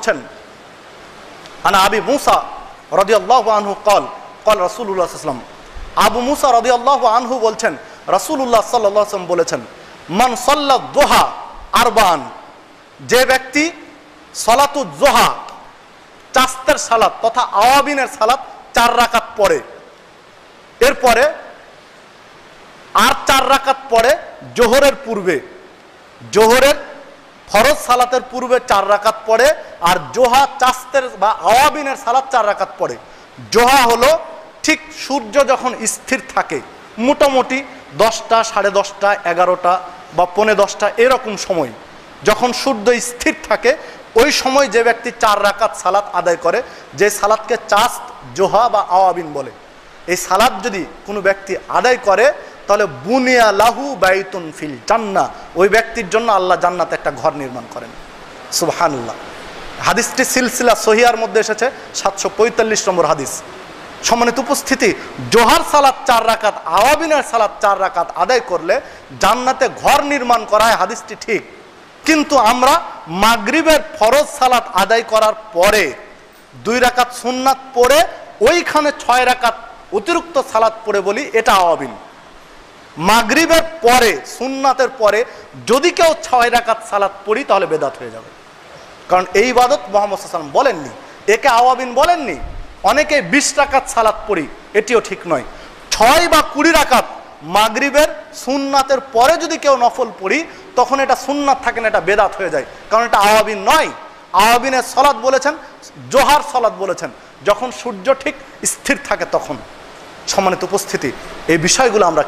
বলছেন, আনা আবি মুসা রাদিয়াল্লাহু আনহু قال قال রাসূলুল্লাহ সাল্লাল্লাহু আলাইহি ওয়াসাল্লাম, আবু মুসা রাদিয়াল্লাহু আনহু বলছেন রাসূলুল্লাহ সাল্লাল্লাহু আলাইহি ওয়াসাল্লাম বলেছেন, মান সাল্লা দুহা আরবান, যে ব্যক্তি সালাতুজ জোহা চাস্তের সালাত তথা আওয়াবিনের সালাত 4 রাকাত পড়ে, এরপরে আর 4 রাকাত পড়ে জোহরের পূর্বে, জোহরের ফরজ সালাতের পূর্বে 4 রাকাত পড়ে, আর জোহা চাস্তের বা আওয়াবিনের সালাত 4 রাকাত পড়ে। জোহা হলো ঠিক সূর্য যখন স্থির থাকে, মোটামুটি 10টা, 10:30, 11টা বা 10:45 এরকম সময়, যখন সূর্য স্থির থাকে ওই সময় যে ব্যক্তি 4 রাকাত সালাত আদায় করে, যে সালাতকে চাস্ত, জোহা বা আওয়াবিন বলে, এই সালাত যদি কোনো ব্যক্তি আদায় করে তাহলে বুনিয়া লাহু বাইতুন ফিল জান্নাহ, ওই ব্যক্তির জন্য আল্লাহ জান্নাতে একটা ঘর নির্মাণ করেন। সুবহানাল্লাহ। হাদিসটি সিলসিলা সহিহার মধ্যে এসেছে, 745 নম্বর হাদিস। সম্মানিত উপস্থিতি, জোহার সালাত 4 রাকাত, আওয়াবিনের সালাত 4 রাকাত আদায় করলে জান্নাতে ঘর নির্মাণ করা হয়, হাদিসটি ঠিক। কিন্তু আমরা মাগরিবের ফরজ সালাত আদায় করার পরে 2 রাকাত সুন্নাত পড়ে ওইখানে 6 রাকাত অতিরিক্ত সালাত পড়ে বলি এটা আওয়াবিন। মাগরিবের পরে, সুন্নাতের পরে যদি কেউ 6 রাকাত সালাত পড়ি তাহলে বেদাত হয়ে যাবে, কারণ এই ইবাদত মুহাম্মদ সাল্লাল্লাহু আলাইহি ওয়াসাল্লাম বলেননি, একে আওয়াবিন বলেননি। অনেকে 20 রাকাত সালাত পড়ি, এটিও ঠিক নয়। 6 বা 20 রাকাত মাগরিবের সুন্নাতের পরে যদি কেউ নফল পড়ি তখন এটা সুন্নাত থাকে না, এটা বেদাত হয়ে যায়, কারণ এটা আওয়াবিন নয়। আওয়াবিনের সালাত বলেছেন, জোহার সালাত বলেছেন যখন সূর্য ঠিক স্থির থাকে তখন। সম্মানিত উপস্থিতি, এই বিষয়গুলো আমরা